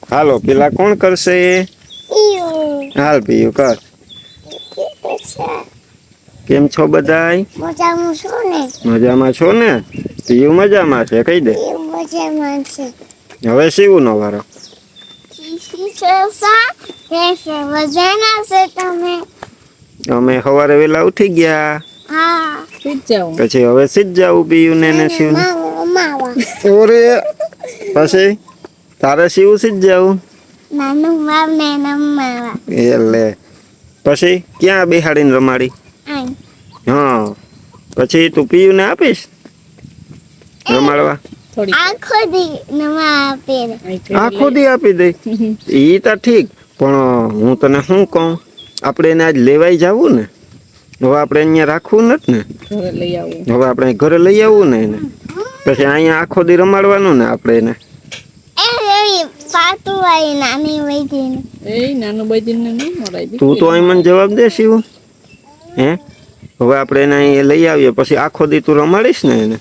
હાલો પેલા કોણ કરશે? હાલ પીયું કર. કેમ છો બધાય? મજામાં છો ને? પીયું મજામાં છે કહી દે. હવે શીવું નો વારો. અમે સવારે વેલા ઉઠી ગયા. પછી હવે સીધ જવું પીયું ને શિવ ઓરે પછી તારે શિવ સીધ જવું એટલે પછી ક્યાં બેહાડીને રમાડી? હા પછી તું પીયું ને આપીશ રમાડવા? આખો દી આપી દે ઈ તો ઠીક, પણ હું તને શું કહું, આપણે એને આજ લેવાઈ જવું ને, હવે આપણે અહીંયા રાખવું નથી ને, હવે આપણે ઘરે લઈ આવવું ને એને, પછી અહીંયા આખો દી રમાડવાનું ને આપણે એને. તું તો અહીં મને જવાબ દે શિવ. હે હવે આપણે એને અહીં લઈ આવીએ પછી આખો દી તું રમાડીશ ને એને,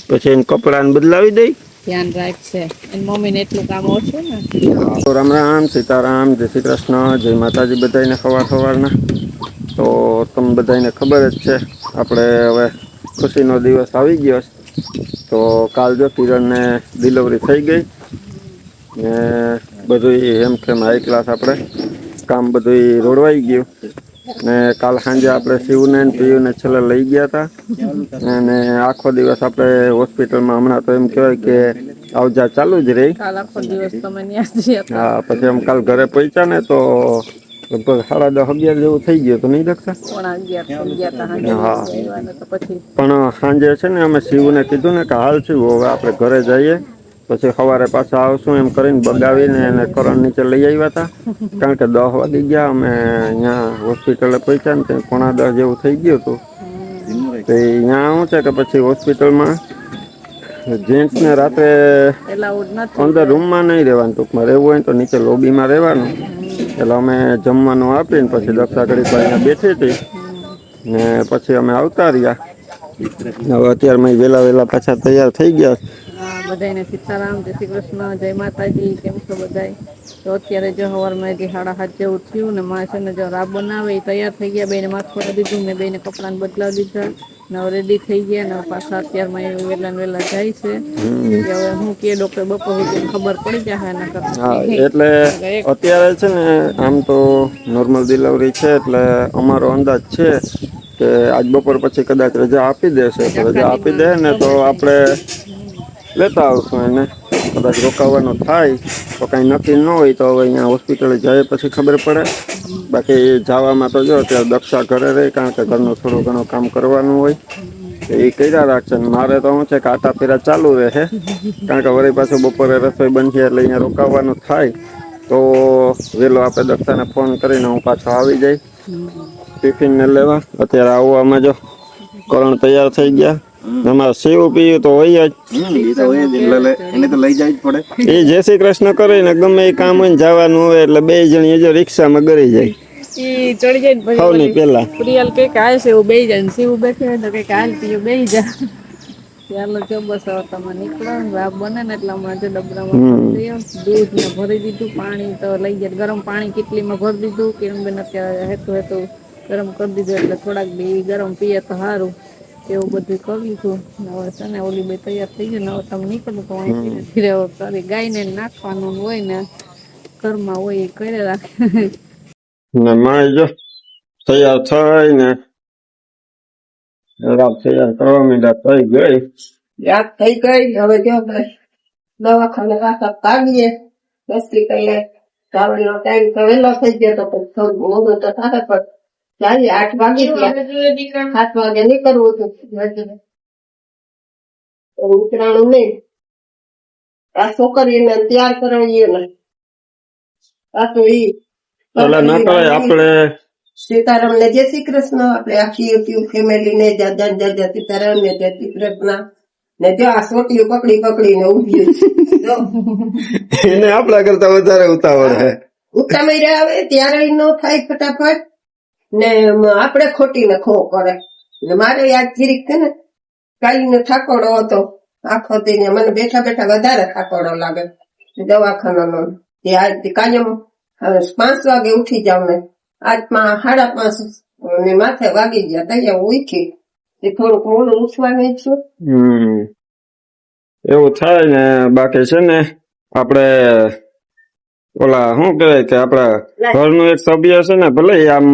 પછી એને કપડાને બદલાવી દઈ. ધ્યાન રાખશે એની મમ્મીને એટલું કામ ઓછું ને. રામ રામ સીતારામ, જય શ્રી કૃષ્ણ, જય માતાજી બધાને સવારના. તો તમને બધાને ખબર જ છે આપણે હવે ખુશીનો દિવસ આવી ગયો. તો કાલ જો કિરણને ડિલિવરી થઈ ગઈ ને બધું એમ કેમ હાઈ ક્લાસ આપણે કામ બધું રોડવાઈ ગયું ને કાલ સાંજે આપણે શિવને પીયુને છેલ્લે લઈ ગયા હતા અને આખો દિવસ આપણે હોસ્પિટલમાં હમણાં તો એમ કહેવાય કે આવજા ચાલુ જ રહી. હા પછી આમ કાલ ઘરે પહોંચ્યા ને તો લગભગ 10:30-11 જેવું થઈ ગયું તો નહીં લખતા. હા પણ સાંજે છે ને અમે શિવને કીધું ને કે હાલ શિવ હવે આપણે ઘરે જઈએ પછી સવારે પાછા આવશું એમ કરીને બગાવીને એને કરણ નીચે લઈ આવ્યા હતા, કારણ કે 10 વાગી ગયા. અમે અહીંયા હોસ્પિટલે પહોંચ્યા ને ત્યાં 9:45 જેવું થઈ ગયું હતું. તો અહીંયા શું છે કે પછી હોસ્પિટલમાં જેન્ટ્સને રાત્રે અંદર રૂમમાં નહીં રહેવાનું, ટૂંકમાં રહેવું હોય તો નીચે લોબીમાં રહેવાનું. એટલે અમે જમવાનું આપીને પછી દક્ષા ઘડી પર અહીંયા બેઠી હતી ને પછી અમે આવતા રહ્યા. હવે અત્યારમાં વેલા પાછા તૈયાર થઈ ગયા. બધાને સીતારામ, જય શ્રી કૃષ્ણ, જય માતાજી. કેમ છો બધાય? તો અત્યારે જો સવારમાં 7:30 જેવું થયું ને માં છે ને જો રાબ બનાવે તૈયાર થઈ ગયા, બેને માથું ખોલી દીધું ને બેને કપડાને બદલાવી દીધા ને રેડી થઈ ગયા ને પાછા અત્યારમાં વેલા જાય છે. હવે હું કે ડોક્ટર બપોર સુધી ખબર પડી જાય એના કરતા. હા એટલે અત્યારે છે ને આમ તો નોર્મલ ડિલિવરી છે એટલે અમારો અંદાજ છે કે આજ બપોર પછી કદાચ રજા આપી દેશે. તો રજા આપી દે ને તો આપણે લેતા આવશું એને. કદાચ રોકાવાનું થાય તો કાંઈ નક્કી ન હોય તો હવે અહીંયા હોસ્પિટલે જાય પછી ખબર પડે. બાકી જવામાં તો જો અત્યારે દક્ષા ઘરે રહી, કારણ કે ઘરનું થોડું ઘણું કામ કરવાનું હોય એ કર્યા રાખશે. મારે તો શું છે કે આટા ફેરા ચાલુ રહે, કારણ કે વળી પાછું બપોરે રસોઈ બનશે એટલે અહીંયા રોકાવાનું થાય તો વહેલો આપણે દક્ષાને ફોન કરીને હું પાછો આવી જાય ટિફિનને લેવા. અત્યારે આવવામાં જો કરણ તૈયાર થઈ ગયા. અમારે શિવ પીયું તો હોય જ, એને તો લઈ જવી જ પડે. એ જય શ્રી કૃષ્ણ કરીને ગમે એ કામ હોય ને જવાનું હોય એટલે 2 જણી જો રિક્ષામાં ગરી જાય. ચડી જાય ને પેલા પ્રિયલ કે હાલ શિવ બેહી જાય, શિવ બેઠે તો કે હાલ પીયું બેહી જા. ચાલો જો બસ હવે તમે નીકળો રાબ બને ને એટલે હમણાં જો ડબરામાં દૂધ ને ભરી દીધું, પાણી તો લઈ જાય ગરમ પાણી કેટલીમાં ભરી દીધું. કિરણબેન અત્યારે હેતું ગરમ કરી દીધું એટલે થોડાક બી ગરમ પીએ તો સારું, એવું બધું કરી લીધું. હવે છે ને ઓલી બે તૈયાર થઈ ગયું ને હવે તમે નીકળો તો ધીરે ગાયને નાખવાનું હોય ને ઘરમાં હોય એ કરે રાખે ને માય જો તૈયાર થઈ ને તૈયાર કરવા માંડ્યા. થઈ ગઈ યાદ થઈ ગઈ. હવે જો દવાખાને રાસ્તા કાઢીએ દસથી કહીએ ચાવડીનો ટાઈમ તો વહેલો થઈ ગયો તો પછી થોડું મોડું તો થાય પણ ચાલીએ 8 વાગી ગયા. 7 વાગે નીકળવું હતું ઉતરાણું નહીં. આ છોકરીને તૈયાર કરાવીએ ને આ તો ઈ આપણે સીતારામ ને જય શ્રી કૃષ્ણ. આપણે આખી ફેમિલી ને જય સીતારામ ને જય શ્રી કૃષ્ણ ને જો આ સોટીઓ પકડીને ઉભી એને આપણા કરતા વધારે ઉતાવળ હે. ઉતાવળ આવે ત્યારે ન થાય ફટાફટ ને આપણે ખોટી ને ખો કરે ને મારે યાદ જીરીક છે ને કાઈ ને ઠાકોડો હતો આખો તેને મને બેઠા વધારે ઠાકોડો લાગે દવાખાનાનો તે આજ કાયમ 5 વાગે ઉઠી જાવ ને આજમાં 5:30 ને માથે વાગી ગયા તૈયાર ઉઠી તે થોડુંક મોડું ઉઠવાનું છું. એવું થાય ને બાકી છે ને આપણે ઓલા શું કહેવાય કે આપણા ઘરનું એક સભ્ય છે ને ભલે આમ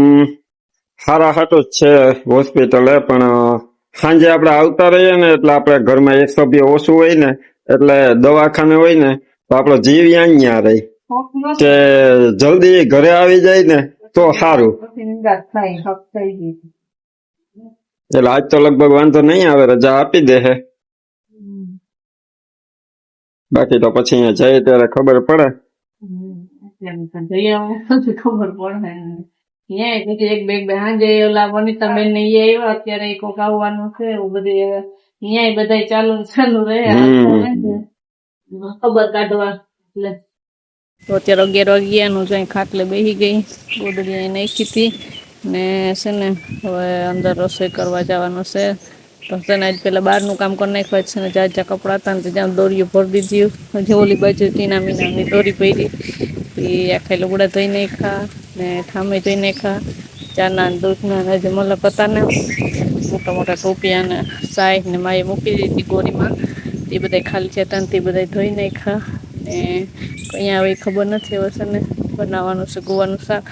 હારા હાટું જ છે હોસ્પિટલે પણ સાંજે આપણે આવતા રહીએ ને એટલે આપણે ઘરમાં એક સભ્ય ઓછું હોય ને એટલે દવાખાને હોય ને તો આપણો જીવ યાં રહે કે જલ્દી ઘરે આવી જાય ને તો સારું. એટલે આજ તો લગભગ વાંધો નહીં આવે, રજા આપી દે હે. બાકી તો પછી અહીંયા જાય ત્યારે ખબર પડે. ખબર પડે એક બે સાંજે ઓલા વનિતાબેન ને એ આવ્યા અત્યારે કોક આવવાનું છે એવું બધું અહીંયા બધા ચાલુ રહે ખબર કાઢવા. એટલે તો અત્યારે 11 વાગ્યાનું જઈ ખાટલે બેસી ગઈ ગોદડી નાખી હતી ને છે ને હવે અંદર રસોઈ કરવા જવાનું છે. તો તને આજ પેલા બહારનું કામ કરી નાખ્યું છે ને જાજા કપડા હતા ને જ્યાં દોરીઓ ભરી દીધી. હજી ઓલી બાજુ ટીના મીનાની દોરી પહેરી એ આખા લુગડા ધોઈ નાખ્યા ને ઠામે ધોઈ નાખ્યા. ચાના દૂધના હજી મલક હતા ને મોટા મોટા ટોપિયા ને સાય ને માએ મૂકી દીધી ગોરીમાં એ બધા ખાલી છે હતા ને તે બધા ધોઈ નાખ્યા. ને અહીંયા હવે ખબર નથી હવે છે ને બનાવવાનું છે ગુવાનું શાક.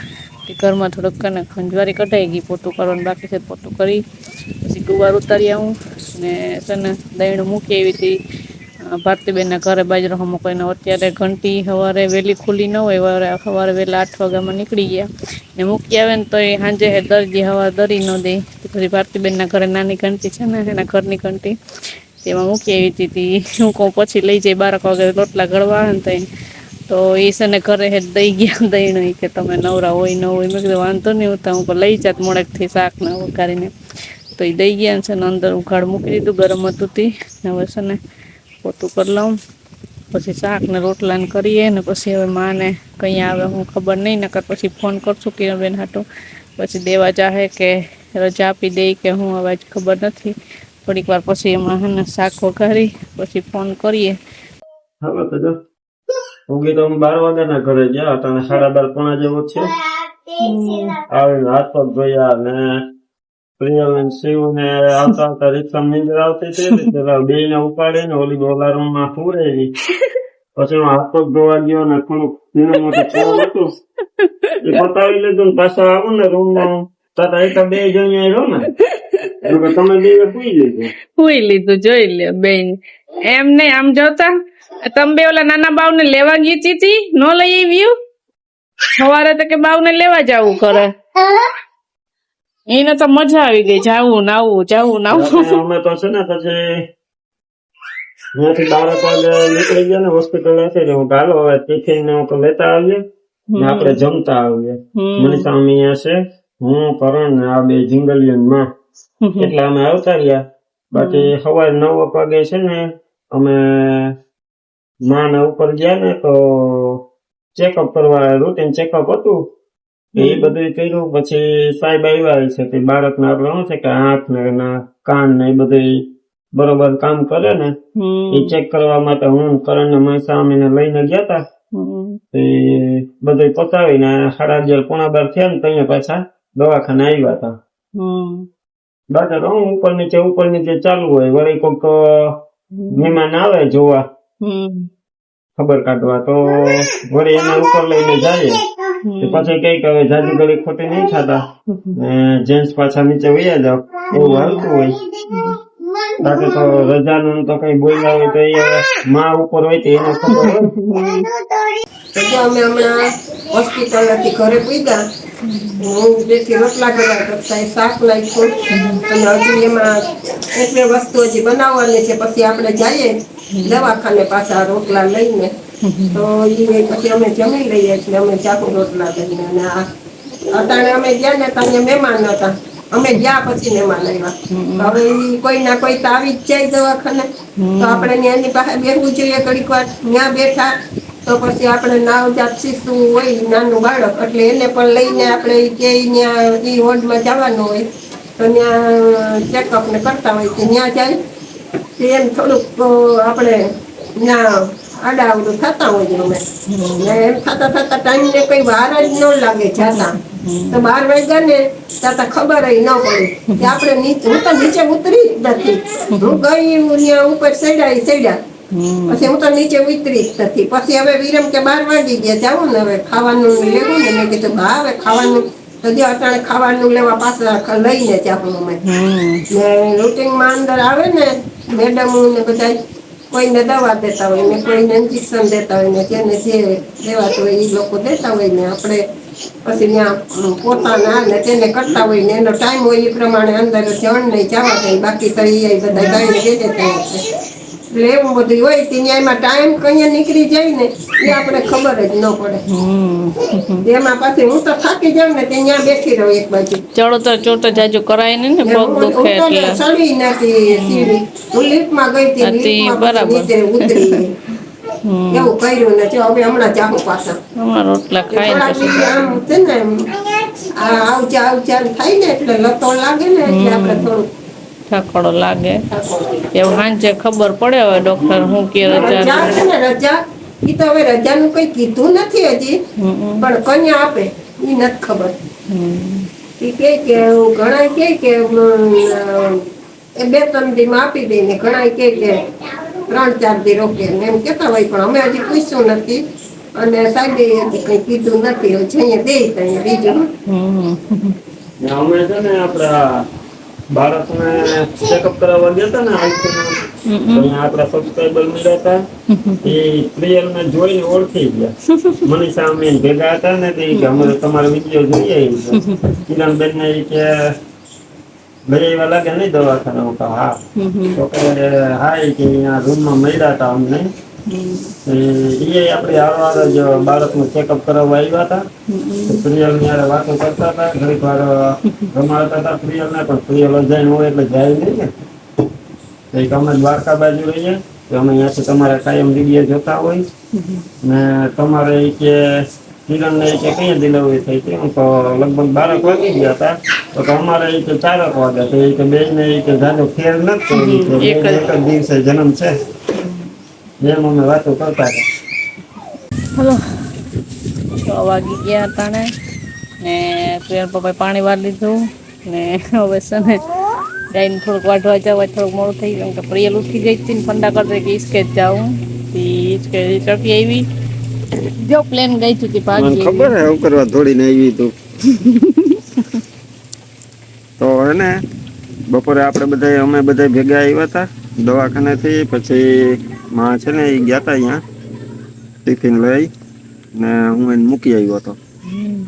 ઘરમાં થોડુંક કને ખંજવારી કઢાઈ ગઈ, પોતું કરવાનું બાકી છે પોતું કરી પછી ગુવાર ઉતારી આવું ને છે ને દહીણું મૂકી આવી હતી ભારતીબેનના ઘરે બાજરો મૂકીને. અત્યારે ઘંટી સવારે વહેલી ખુલ્લી ન હોય, સવારે વહેલા 8 વાગ્યામાં નીકળી ગયા ને મૂકી આવે ને તો એ સાંજે દરજી હવા દરી ન દે. પછી ભારતીબેનના ઘરે નાની ઘંટી છે ને એના ઘરની ઘંટી તેમાં મૂકી આવી હતી. હું કહું પછી લઈ જાય 12 વાગે રોટલા ગળવા આવે ને તો એ છે ને ઘરે દઈ ગયા દહીણું કે તમે નવરા હોય ન હોય. મેં કીધું વાંધો નહીં હોતા હું લઈ જાત મોડેકથી શાક ને વઘારીને. તો એ દઈ ગયા છે ને અંદર ઉઘાડ મૂકી દીધું ગરમ હતું તે. હવે છે ને પોતું કરી લઉં પછી શાક ને રોટલા ને કરીએ ને પછી હવે માને કંઈ આવે હું ખબર નહીં નકર પછી ફોન કરશું કિરણબેન હાટું પછી દેવા જાહે કે રજા આપી દે કે હું હવે ખબર નથી. થોડીક વાર પછી એમાં હે ને શાક વઘારી પછી ફોન કરીએ. હવે તો જો ઉગી તો 12 વાગ્યાના ઘરે ગયા હતા અને 12:30 પોણા જેવો છે. આવીને હાથ પગ ધોયા ને પ્રિયલ ને શિવ ને આવતા રિક્ષા નીંદર આવતી હતી બે ને ઉપાડીને ઓલી બોલારૂમ માં પૂરેલી. પછી હું હાથ પગ ધોવા ગયો ને થોડુંક ધીનું મોટું કામ હતું એ પતાવી લીધું ને પાછા આવું ને રૂમ માં તાતા એક બે જણ રહ્યો ને તમે બે હુઈ લીધું જોઈ લે બેન એમ નહીં આમ જોતા તમે બે ઓલા નાના બાવ ને લેવા ગઈ ચીચી ન લઈ આવ્યું સવારે તો કે બાવ ને લેવા જવું કરે એને તો મજા આવી ગઈ જાવું નાવું. અમે તો છે ને પછી ત્યાંથી 12 વાગે નીકળી ગયા ને હોસ્પિટલ હતી હું ગાલો હવે ટિફિન ને લેતા આવીએ ને આપણે જમતા આવીએ. મનીષા અહીંયા છે, હું કરણ ને આ બે જિંગલિયન માં એટલે અમે આવતા રહ્યા. બાકી સવારે 9 વાગે છે ને અમે માં ઉપર ગયા ને તો ચેકઅપ કરવા રૂટીન ચેકઅપ હતું એ બધું કર્યું. પછી સાહેબ આવ્યા છે કે બાળકને આપણે શું છે કે આંખ ને કાન ને એ બધું બરોબર કામ કરે ને એ ચેક કરવા માટે હું કરણ ને મહેસામીને લઈને ગયા તા. એ બધું પતાવીને 11:30 પોણા 12 થયા ને ત્યાં પાછા દવાખાને આવ્યા હતા. બાકી હું ઉપર નીચે ચાલુ હોય. વળી કોઈક મહેમાન આવે જોવા ખબર કાઢવા તો વળી એના ઉપર લઈને જાય પછી કઈક હવે જાજી ગળી ખોટી નહીં થતા જેન્ટ્સ પાછા નીચે વયા જાવ એવું હાલતું હોય. બાકી તો રજાનું તો કઈ બોલ્યા હોય તો એ માં ઉપર હોય તો એને ખબર હોય. અમે હમણાં હોસ્પિટલથી ઘરે પૂગ્યા હું બેથી રોટલા કર્યા કરતા શાક નાખ્યું અને હજી એમાં એક બે વસ્તુ હજી બનાવવાની છે. પછી આપણે જઈએ દવાખાને પાછા રોટલા લઈને તો એ પછી અમે જમી લઈએ એટલે અમે ચાકુ રોટલા લઈને. અને અટાણે અમે ગયા ને ત્યાં મહેમાન હતા અમે ગયા પછી મહેમાન આવ્યા. હવે કોઈ ના કોઈ તો આવી જ જાય દવાખાને તો આપણે ત્યાંની પાસે બેસવું જોઈએ ઘડીક વાર. ત્યાં બેઠા તો પછી આપણે નવજાત શિશુ હોય નાનું બાળક એટલે એને પણ લઈને આપણે કે ત્યાં એ વોર્ડમાં જવાનું હોય તો ત્યાં ચેકઅપ ને કરતા હોય કે ત્યાં જાય એમ થોડુંક આપણે ત્યાં આડાઅવડું થતા હોય અમે ને એમ થતા થતા ટાઈમ ને કઈ વાર જ ન લાગે જાતા તો 12 વાગ્યા ને ત્યાં ખબર ન પડી કે આપણે હું તો નીચે ઉતરી જ નથી હું ગઈ ત્યાં ઉપર સડ્યા પછી હું તો નીચે ઉતરી જ નથી પછી હવે વિરમ કે 12 વાગી ગયા જાવું ને હવે ખાવાનું લેવું ને મેં કીધું હા હવે ખાવાનું તો જે અટાણે ખાવાનું લેવા પાછા લઈને જાઉં અમે ને રૂટિનમાં અંદર આવે ને મેડમ ને બધા કોઈને દવા દેતા હોય ને કોઈને ઇન્જેક્શન દેતા હોય ને જેને જે દેવાતું હોય એ લોકો દેતા હોય ને આપણે પછી ત્યાં પોતાના ને તેને કરતા હોય ને એનો ટાઈમ હોય એ પ્રમાણે અંદર જણ નહીં જવા દે બાકી તો એ બધા ગાઈને દે દેતા હોય છે એટલે એવું બધું હોય ત્યાં એમાં ટાઈમ કઈ નીકળી જાય ને એ આપણે ખબર જ ન પડે એમાં પાછી હું તો થાકી જાઉં ને ત્યાં બેઠી રહું એક બાજુ ચડતો જાજુ કરાય ને પગ દુખે એટલે ચડી નથી સીડી હું લિફ્ટમાં ગઈ હતી લિફ્ટમાં નીચે ઉતરી એવું કર્યું ને જો હવે હમણાં જાઉં પાછા રોટલા ખાઈ આમ છે ને આવજા થાય ને એટલે લતો લાગે ને એટલે આપણે થોડું ઠાકડો લાગે એવું સાંજે ખબર પડે હવે ડોક્ટર હું કે રજા છે ને રજા ઈ તો હવે રજાનું કઈ કીધું નથી હજી પણ કન્યા આપે ઈ નથી ખબર ઈ કે ઘણા કે 2-3 દીમાં આપી દે ને ઘણા કે 3-4 દી રોકે એમ કેતા હોય પણ અમે હજી પૂછ્યું નથી અને સાહેબે હજી કઈ કીધું નથી જઈએ દે ત્યાં બીજું અમે છે ને આપડા બાળકને ચેકઅપ કરાવવા ગયા હતા ને અહીંયા આપડા સબસ્ક્રાઈબર મળ્યા હતા એ પ્રિયલ ને જોઈને ઓળખી ગયા મનીષા અમે ભેગા હતા ને કે અમે તમારો વિડીયો જોઈએ કિરણબેન ને કે લઈ આવ્યા લાગે નહીં દવાખાના હા તો કે હા કે અહીંયા રૂમમાં મળ્યા હતા અમને એ આપણે હારવાર જ બાળકનું ચેકઅપ કરાવવા આવ્યા હતા પ્રિયલ ની યારે વાતો કરતા હતા ઘડીક વાર રમાડતા હતા પ્રિયલ ને પણ પ્રિયલ અજાણ હોય એટલે જાય નહીં ને એક અમે દ્વારકા બાજુ રહીએ કે અમે અહીંયાથી તમારે કાયમ વિડીયો જોતા હોય ને તમારે કે કિરણ ને કે કઈ ડિલિવરી થઈ હતી હું તો લગભગ 12 વાગી ગયા હતા તો અમારે કે 4 વાગ્યા તો એ કે બે ને કે જાજો ફેર નથી એક જ દિવસે જન્મ છે જેમ અમે વાતો કરતા હતા હલો 6 વાગી ગયા હતા ને પ્રિયલ પપ્પાએ પાણી વાર લીધું ને હવે છે ને ગાયને થોડુંક વાઢવા જવા થોડુંક મોડું થઈ ગયું કે પ્રિયલ ઉઠી ગઈ હતી ને ફંડા કરતી કે ઈસકે જ જાઉં ઈસકે ચડકી આવી જો પ્લેન ગઈ હતી ભાગી ખબર હે એવું કરવા દોડીને આવી તું તો હે ને બપોરે આપણે અમે બધા ભેગા આવ્યા હતા દવાખાનેથી પછી માં છે ને એ ગયા હતા અહીંયા ટિફિન લઈ ને હું એને મૂકી આવ્યો હતો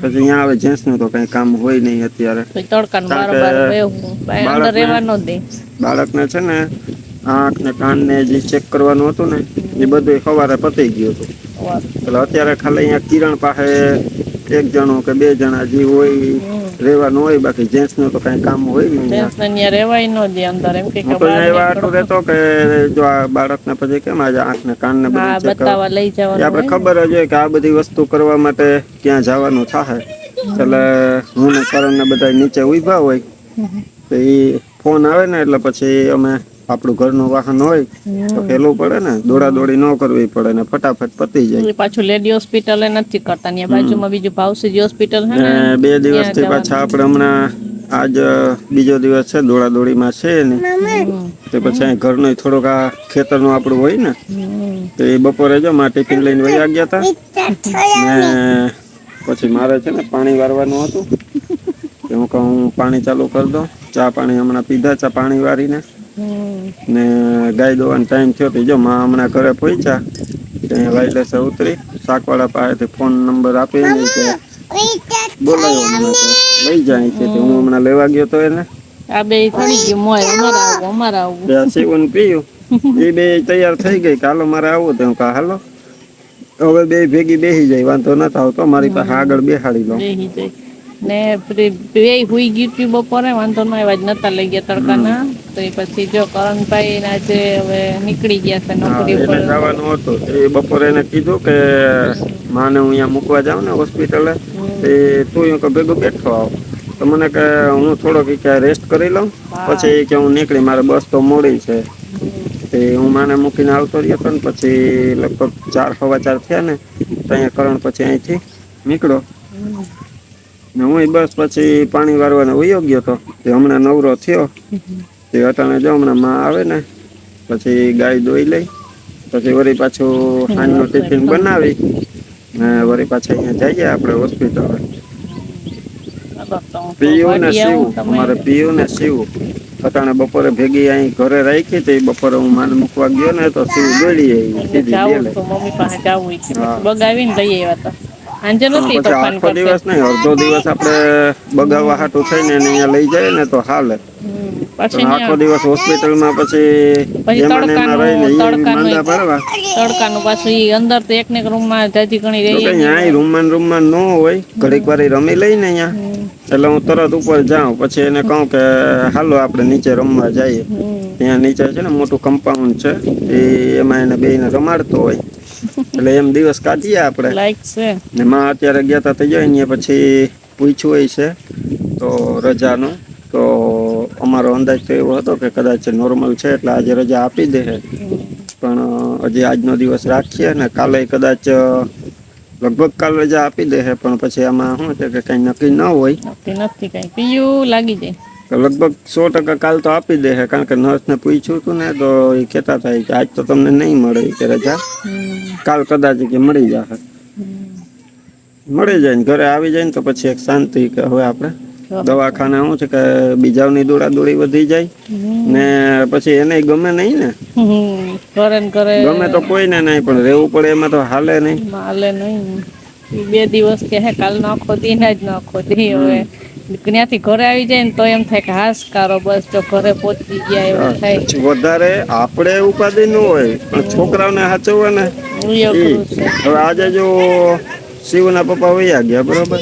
પછી અહીંયા આવે જેન્ટ્સ નું તો કઈ કામ હોય નહીં અત્યારે બાળકને છે ને આંખ ને કાન ને જે ચેક કરવાનું હતું ને એ બધું સવારે પતી ગયું હતું એટલે અત્યારે ખાલી અહીંયા કિરણ પાસે 1 જણો કે 2 જણા જે હોય રહેવાનું હોય બાકી જેન્ટ્સ નું તો કઈ કામ હોય નહીં રેવાય ન દે અંદર એમ કે રહેતો કે જો આ બાળકને પછી કેમ આજે આંખ ને કાન ને બધું ચેક બતાવવા લઈ જવાનું આપણે ખબર જ હોય કે આ બધી વસ્તુ કરવા માટે ક્યાં જવાનું થાય એટલે હું ને કરણ ને બધા નીચે ઉભા હોય તો એ ફોન આવે ને એટલે પછી અમે આપણું ઘરનું વાહન હોય તો પેલું પડે ને દોડી ન કરવી પડે ને ફટાફટ પતી જાય પાછું લેડી હોસ્પિટલ નથી કરતા ને બાજુમાં બીજું ભાવસીજી હોસ્પિટલ છે ને 2 દિવસથી પાછા આપણે હમણાં આજ બીજો દિવસ છે દોડીમાં છે ને તો પછી ઘરનું થોડુંક આ ખેતરનું આપણું હોય ને તો એ બપોરે જો માં ટિફિન લઈને વયા ગયા હતા ને પછી મારે છે ને પાણી વારવાનું હતું કે હું કહું પાણી ચાલુ કરી દઉં ચા પાણી હમણાં પીધા ચા પાણી વારીને ને ગાય દોવાનો ટાઈમ થયો તો જો માં હમણાં ઘરે પહોંચ્યા ત્યાં વાયરલેસ ઉતરી શાકવાળા પાસેથી ફોન નંબર આપી ને કે બોલાયો મને તો લઈ જાય છે તો હું હમણાં લેવા ગયો તો એને આ બે થોડી ગયું મોય અમારે આવું સીવન પીયું એ બે તૈયાર થઈ ગઈ કે હાલો મારે આવું તો હું કહા હાલો હવે બે ભેગી બેસી જાય વાંધો ન થાવ તો મારી પાસે આગળ બેહાડી લો ને બે હુઈ ગયું હતું બપોરે વાંધો ન એવા જ નતા લઈ ગયા તડકાના તો એ પછી જો કરણભાઈ ના જે હવે નીકળી ગયા છે નોકરી ઉપર જવાનું હતું એ બપોરે એને કીધું કે માને હું અહીંયા મૂકવા જાઉં ને હોસ્પિટલે એ તું કે ભેગો બેઠો આવ તો મને કે હું થોડોક રેસ્ટ કરી લઉં પછી કે હું નીકળી મારે બસ તો મોડી છે તે હું માને મૂકીને આવતો રહ્યો હતો ને પછી લગભગ 4 સવા 4 થયા ને તો અહીંયા કરણ પછી અહીંથી નીકળો ને હું બસ પછી પાણી વારવાને વયો ગયો હતો તે હમણાં નવરો થયો તે અટાણે જો હમણાં માં આવે ને પછી ગાય દોઈ લઈ પછી વળી પાછું સાંજનું ટિફિન બનાવી ને વળી પાછા અહીંયા જઈએ આપણે હોસ્પિટલ પીયું ને શિવ અમારે પીયું ને શિવ અટાણે બપોરે ભેગી અહીં ઘરે રાખી હતી બપોરે હું માને મૂકવા ગયો ને તો શિવ દોડી આવી સીધી ડેલે. મમ્મી પાસે જવું છે બગાવીને લઈ આવ્યા હતા આજે નથી પછી આખો દિવસ નહીં અડધો દિવસ આપણે બગાવવા હાટું થઈને એને અહીંયા લઈ જાય ને તો હાલે પછી આખો દિવસ હોસ્પિટલમાં પછી એમાં ને એમાં રહીને ઈ માંદા પડવા તડકાનું પાછું ઈ અંદર તો એકને રૂમમાં જાજી ઘણી રહી અહીંયા રૂમમાં ન હોય ઘડીક વાર રમી લઈને અહીંયા એટલે હું તરત ઉપર જાઉં પછી એને કહું કે હાલો આપણે નીચે રમવા જઈએ ત્યાં નીચે છે ને મોટું કમ્પાઉન્ડ છે એમાં એને બેને રમાડતો હોય એટલે એમ દિવસ કાઢીએ આપણે લાઈક છે ને માં અત્યારે ગયા તા થઈ જાય ને પછી પૂછ્યું હોય છે તો રજાનું તો અમારો અંદાજ તો એવો હતો કે કદાચ નોર્મલ છે એટલે આજે રજા આપી દે પણ હજી આજનો દિવસ રાખીએ ને કાલે કદાચ લગભગ કાલ રજા આપી દે પણ પછી આમાં શું છે કે કઈ નક્કી ન હોય નથી કઈ પીયું લાગી જાય તો લગભગ 100% કાલ તો આપી દે કારણ કે નર્સને પૂછ્યું હતું ને તો એ કહેતા હતા કે આજ તો તમને નહીં મળે કે રજા કાલ કદાચ કે મળી જશે મળી જાય ને ઘરે આવી જાય ને તો પછી એક શાંતિ કે હવે આપણે દવાખાને શું છે કે બીજાની દોડાદોડી વધી જાય ને પછી એને ગમે નહીં ને ગમે તો કોઈને નહીં પણ રહેવું પડે એમાં તો હાલે નહીં 2 દિવસ કે હે કાલ નાખો દી ને જ નાખો દી હવે ત્યાંથી ઘરે આવી જાય ને તો એમ થાય કે હાશકારો બસ જો ઘરે પહોંચી ગયા એવું થાય વધારે આપણે ઉપાધિ ન હોય પણ છોકરાઓને સાચવવા ને હવે આજે જો શિવના પપ્પા વયા ગયા બરોબર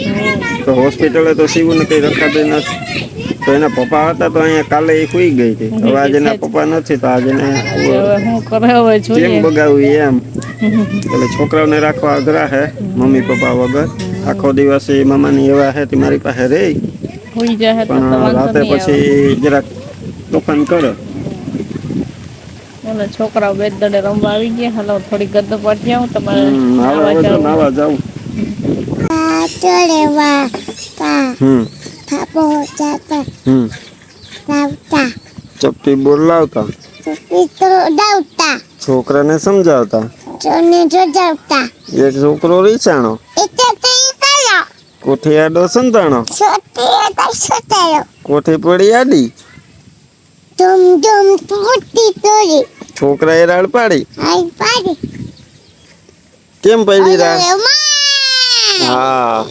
તો હોસ્પિટલે તો શિવને કઈ રખાતી નથી તો એના પપ્પા હતા તો અહીંયા કાલે એ સુઈ ગઈ હતી હવે આજે એના પપ્પા નથી તો આજે કેમ બગાવી એમ એટલે છોકરાઓને રાખવા અઘરા હે મમ્મી પપ્પા વગર આખો દિવસ એ મામાની એવા હે મારી પાસે રહી પણ રાતે પછી જરાક તોફાન કરે છોકરાઓ બે દડે રમવા આવી ગયા હાલો થોડી ગદ્દો પડી જાઉં તમારે નાવા જાઉં ચપ્પી બોલાવતા છોકરાને સમજાવતા એક છોકરો રીચાણો કોઠી આડો સંતાણો કોઠી પડી આડી છોકરા એ રાડ પાડી કેમ પડી રાડ હા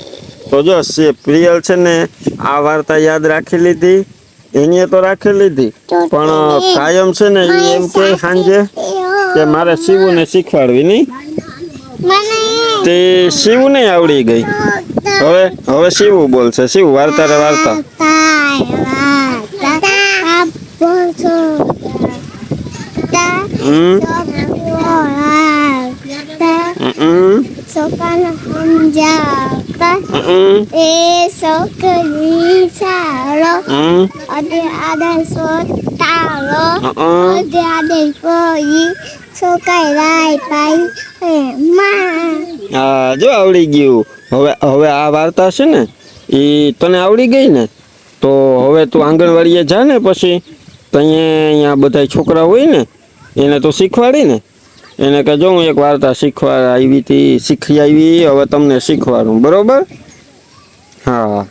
તો જો પ્રિયલ છે ને આ વાર્તા યાદ રાખી લીધી એને તો રાખી લીધી પણ કાયમ છે ને એમ કે સાંજે કે મારે શિવને શીખવાડવી નહીં તે શિવ નહીં આવડી ગઈ હવે શિવ બોલશે શિવ વાર્તા રે વાર્તા Sokan hamjaka sokali salo ada sotalo ada koi sokai lai pai હા જો આવડી ગયું હવે આ વાર્તા છે ને એ તને આવડી ગઈ ને તો હવે તું આંગણવાડીએ જા ને પછી તો અહીંયા બધા છોકરા હોય ને એને તો શીખવાડી ને એને કે જો હું એક વાર્તા શીખી આવી હવે તમને શીખવાડું બરોબર હા